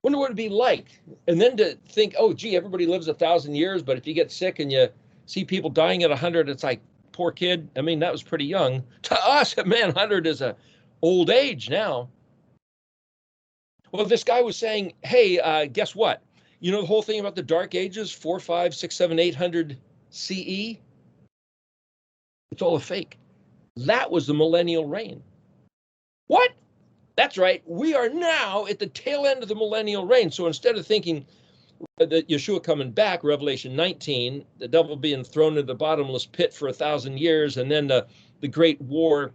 Wonder what it'd be like. And then to think, oh, gee, everybody lives 1,000 years, but if you get sick and you see people dying at 100, it's like, poor kid. I mean, that was pretty young. To us, man, 100 is a old age now. Well, this guy was saying, hey, guess what? The whole thing about the Dark Ages, 4, 5, 6, 7, 800 CE? It's all a fake. That was the millennial reign. What? That's right. We are now at the tail end of the millennial reign. So instead of thinking that Yeshua coming back, Revelation 19, the devil being thrown into the bottomless pit for 1,000 years, and then the great war,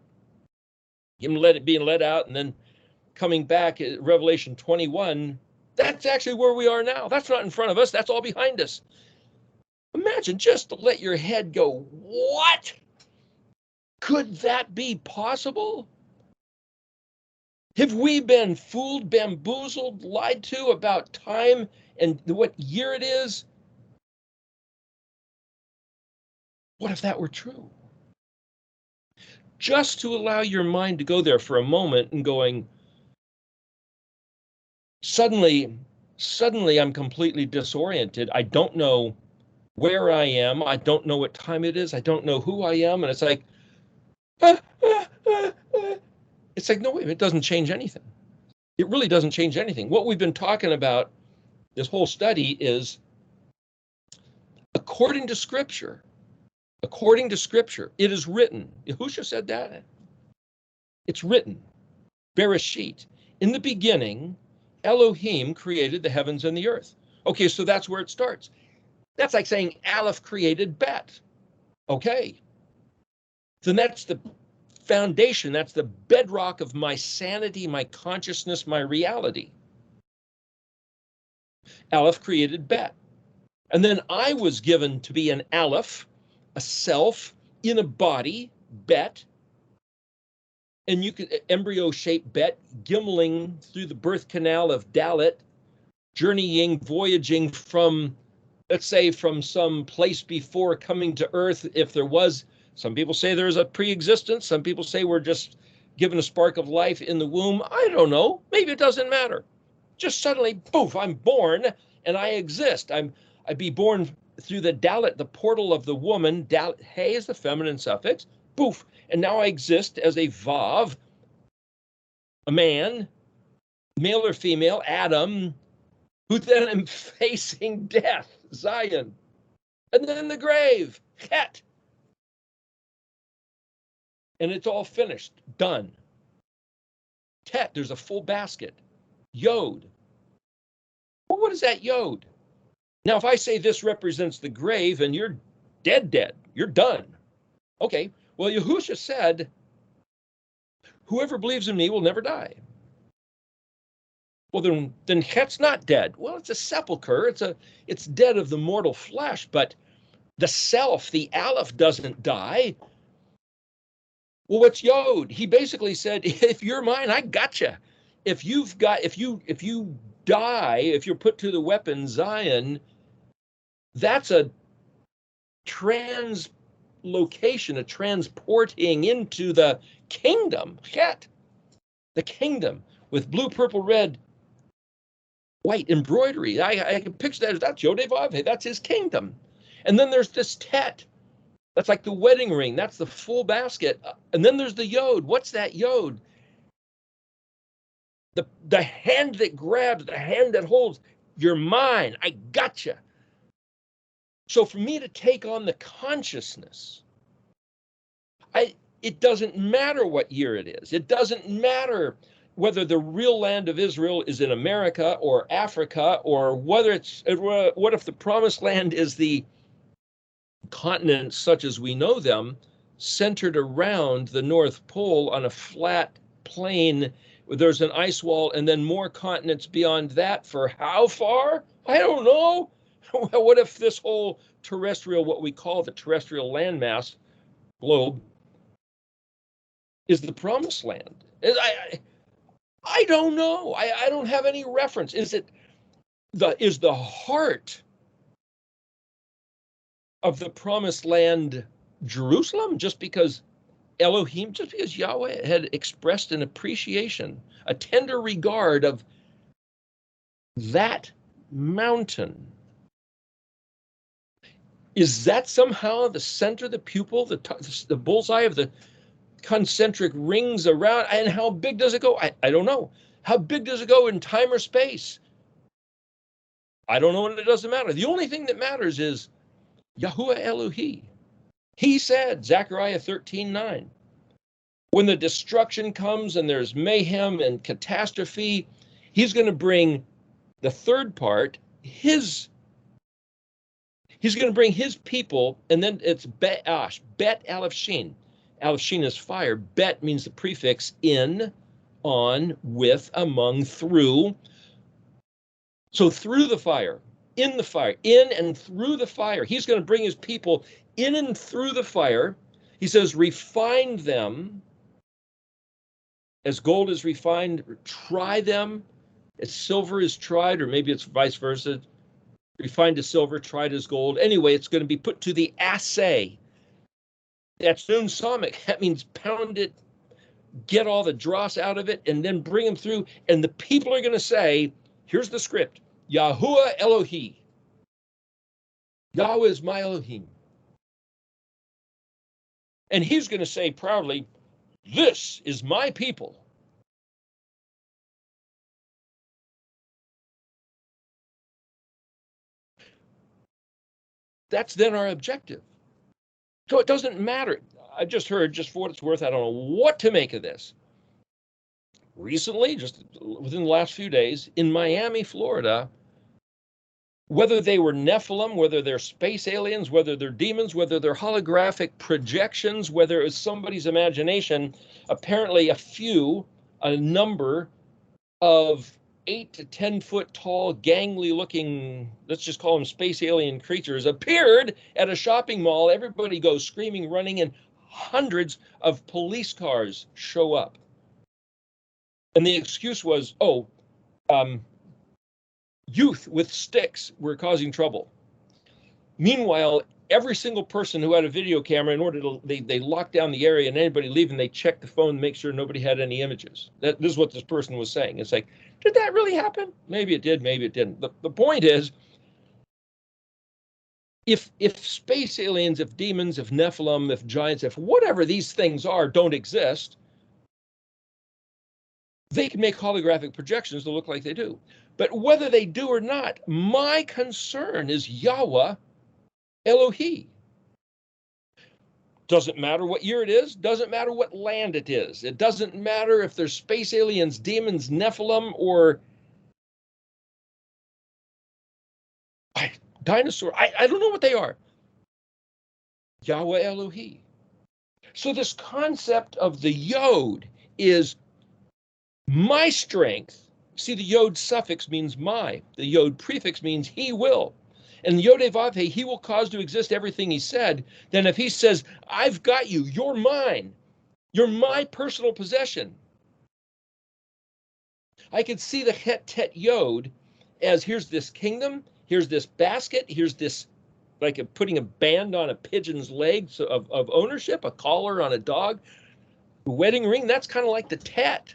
him being let out, and then coming back, Revelation 21, that's actually where we are now. That's not in front of us. That's all behind us. Imagine just to let your head go, what? Could that be possible? Have we been fooled, bamboozled, lied to about time and what year it is? What if that were true? Just to allow your mind to go there for a moment and going, suddenly I'm completely disoriented. I don't know where I am. I don't know what time it is. I don't know who I am. And it's like, it's like, no, it doesn't change anything. It really doesn't change anything. What we've been talking about this whole study is according to Scripture, it is written. Yahushua said that. It's written. Bereshit. In the beginning, Elohim created the heavens and the earth. Okay, so that's where it starts. That's like saying Aleph created Bet. Okay. Then that's the foundation. That's the bedrock of my sanity, my consciousness, my reality. Aleph created Bet. And then I was given to be an Aleph, a self in a body, Bet. And you could embryo-shaped Bet, gimmeling through the birth canal of Dalet, journeying, voyaging from let's say from some place before coming to earth, if there was. Some people say there's a pre-existence. Some people say we're just given a spark of life in the womb. I don't know. Maybe it doesn't matter. Just suddenly, poof, I'm born and I exist. I'd be born through the dalet, the portal of the woman. Dalet, hey is the feminine suffix. Poof. And now I exist as a vav, a man, male or female, Adam, who then am facing death, Zion. And then the grave, Het. And it's all finished, done. Tet, there's a full basket. Yod. Well, what is that yod? Now, if I say this represents the grave and you're dead, you're done. Okay, well, Yahusha said, whoever believes in me will never die. Well, then Chet's not dead. Well, it's a sepulcher. It's dead of the mortal flesh, but the self, the Aleph, doesn't die. Well, what's Yod? He basically said, if you're mine, I gotcha. If you die, if you're put to the weapon, Zion, that's a translocation, a transporting into the kingdom, Chet, the kingdom with blue, purple, red, white embroidery. I can picture that. That's Yodevav. Hey, that's his kingdom. And then there's this Tet. That's like the wedding ring. That's the full basket. And then there's the Yod. What's that Yod? The hand that grabs, the hand that holds. You're mine. I gotcha. So for me to take on the consciousness, it doesn't matter what year it is. It doesn't matter whether the real land of Israel is in America or Africa, or whether what if the promised land is the continents such as we know them, centered around the North Pole on a flat plain where there's an ice wall, and then more continents beyond that for how far? I don't know. What if this whole terrestrial, what we call the terrestrial landmass, globe, is the promised land? I don't know. I don't have any reference. Is the heart of the promised land Jerusalem, just because Elohim, just because Yahweh had expressed an appreciation, a tender regard of that mountain? Is that somehow the center, the pupil, the bullseye of the concentric rings around? And how big does it go? I don't know. How big does it go in time or space? I don't know, and it doesn't matter. The only thing that matters is Yahuwah Elohi. He said, Zechariah 13:9, when the destruction comes and there's mayhem and catastrophe, he's going to bring the third part, he's going to bring his people, and then it's Bet Aleph Shin. Aleph Shin is fire. Bet means the prefix in, on, with, among, through. So through the fire, in the fire, in and through the fire. He's going to bring his people in and through the fire. He says, refine them as gold is refined, try them as silver is tried, or maybe it's vice versa. Refined as silver, tried as gold. Anyway, it's going to be put to the assay. That's nun samic. That means pound it, get all the dross out of it, and then bring them through. And the people are going to say, here's the script, Yahuwah Elohi. Yahweh is my Elohim. And he's going to say proudly, this is my people. That's then our objective. So it doesn't matter. I just heard, just for what it's worth, I don't know what to make of this. Recently, just within the last few days, in Miami, Florida, whether they were Nephilim, whether they're space aliens, whether they're demons, whether they're holographic projections, whether it's somebody's imagination, apparently a number of 8 to 10 foot tall, gangly looking, let's just call them space alien creatures, appeared at a shopping mall. Everybody goes screaming, running, and hundreds of police cars show up. And the excuse was, youth with sticks were causing trouble. Meanwhile, every single person who had a video camera, in order to, they locked down the area, and anybody leaving, they checked the phone to make sure nobody had any images. This is what this person was saying. It's like, did that really happen? Maybe it did, maybe it didn't. The point is, if space aliens, if demons, if Nephilim, if giants, if whatever these things are don't exist, they can make holographic projections to look like they do. But whether they do or not, my concern is Yahweh Elohi. Doesn't matter what year it is, doesn't matter what land it is. It doesn't matter if there's space aliens, demons, Nephilim, or dinosaur. I don't know what they are. Yahweh Elohi. So this concept of the yod is my strength. See, the yod suffix means my. The yod prefix means he will. And the yod vave, he will cause to exist everything he said. Then if he says, I've got you, you're mine. You're my personal possession. I could see the het tet yod as here's this kingdom, here's this basket, here's this, like putting a band on a pigeon's legs of ownership, a collar on a dog, a wedding ring. That's kind of like the tet.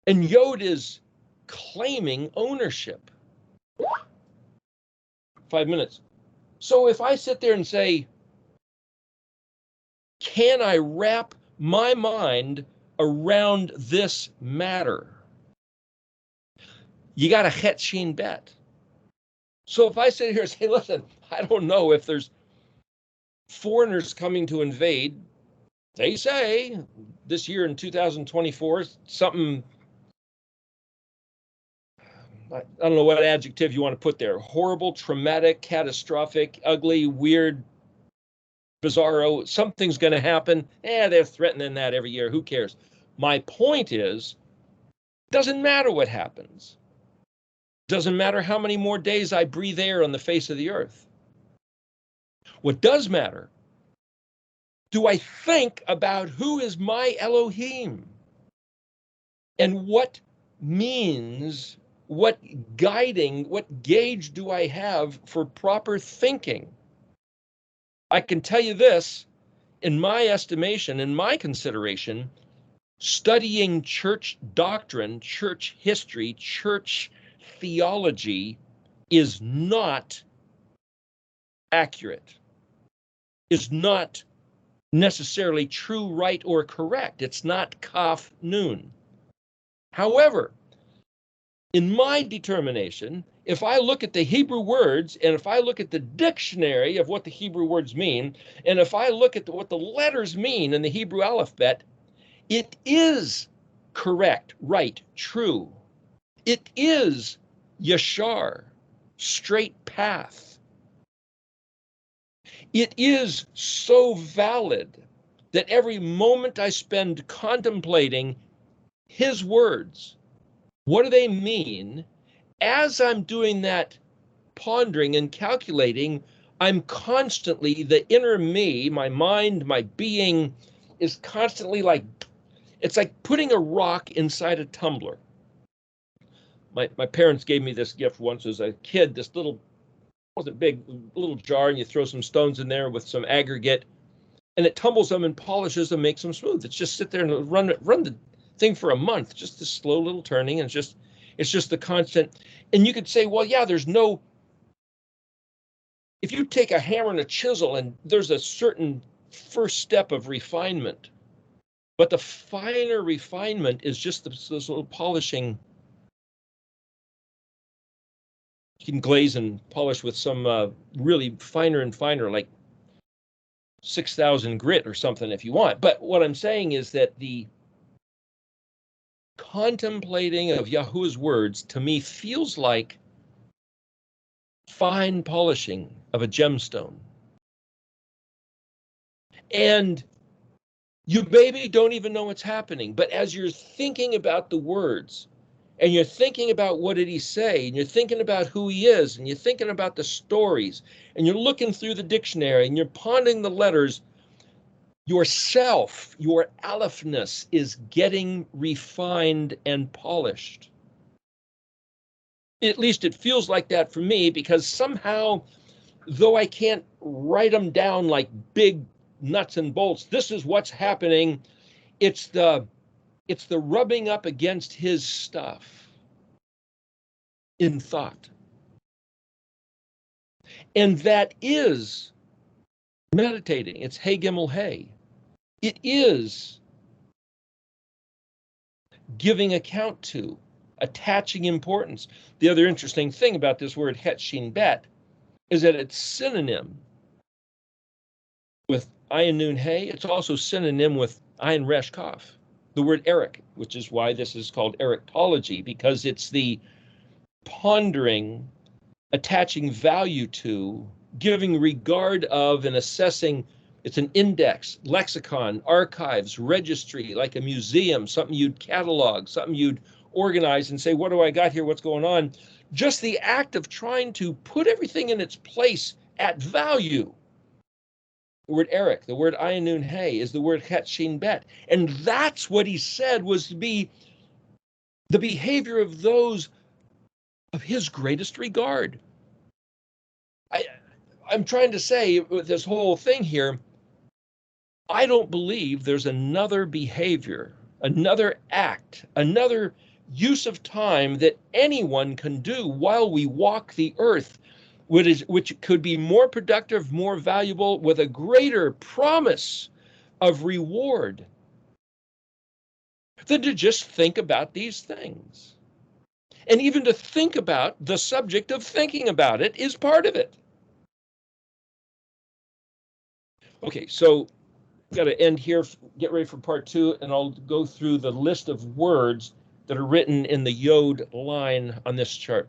And yod is claiming ownership. 5 minutes. So if I sit there and say, can I wrap my mind around this matter? You got a het sheen bet. So if I sit here and say, listen, I don't know if there's foreigners coming to invade, they say this year in 2024, something, I don't know what adjective you want to put there. Horrible, traumatic, catastrophic, ugly, weird, bizarro. Something's going to happen. They're threatening that every year. Who cares? My point is, doesn't matter what happens. Doesn't matter how many more days I breathe air on the face of the earth. What does matter, do I think about who is my Elohim? And what means, what guiding, what gauge do I have for proper thinking? I can tell you this, in my estimation, in my consideration, studying church doctrine, church history, church theology is not accurate, is not necessarily true, right, or correct. It's not kaf noon. However, in my determination, if I look at the Hebrew words, and if I look at the dictionary of what the Hebrew words mean, and if I look at what the letters mean in the Hebrew alphabet, it is correct, right, true. It is yashar, straight path. It is so valid that every moment I spend contemplating his words, what do they mean? As I'm doing that pondering and calculating, I'm constantly, the inner me, my mind, my being is constantly like, it's like putting a rock inside a tumbler. My parents gave me this gift once as a kid, this little, wasn't big, little jar, and you throw some stones in there with some aggregate, and it tumbles them and polishes them, makes them smooth. It's just sit there and run the thing for a month, just this slow little turning, and it's just the constant. And you could say, well, yeah, there's no, if you take a hammer and a chisel, and there's a certain first step of refinement, but the finer refinement is just this little polishing. You can glaze and polish with some really finer and finer, like 6,000 grit or something if you want. But what I'm saying is that the contemplating of Yahuwah's words to me feels like fine polishing of a gemstone. And you maybe don't even know what's happening, but as you're thinking about the words, and you're thinking about what did he say, and you're thinking about who he is, and you're thinking about the stories, and you're looking through the dictionary, and you're pondering the letters, yourself, your alephness is getting refined and polished. At least it feels like that for me, because somehow though I can't write them down like big nuts and bolts, this is what's happening. It's the rubbing up against his stuff in thought. And that is meditating. It's Hey Gimel Hey. It is giving account to, attaching importance. The other interesting thing about this word Het Shin Bet is that it's synonym with Ayin Nun Hey. It's also synonym with Ayin Resh Kaf, the word Erik, which is why this is called eriktology, because it's the pondering, attaching value to, giving regard of, and assessing. It's an index, lexicon, archives, registry, like a museum, something you'd catalog, something you'd organize and say, what do I got here? What's going on? Just the act of trying to put everything in its place at value. The word Erik, the word Ayin Nun Hey, is the word Het Shin Bet. And that's what he said was to be the behavior of those of his greatest regard. I'm trying to say with this whole thing here, I don't believe there's another behavior, another act, another use of time that anyone can do while we walk the earth, which could be more productive, more valuable, with a greater promise of reward than to just think about these things. And even to think about the subject of thinking about it is part of it. Okay, so got to end here, get ready for part 2, and I'll go through the list of words that are written in the Yod line on this chart.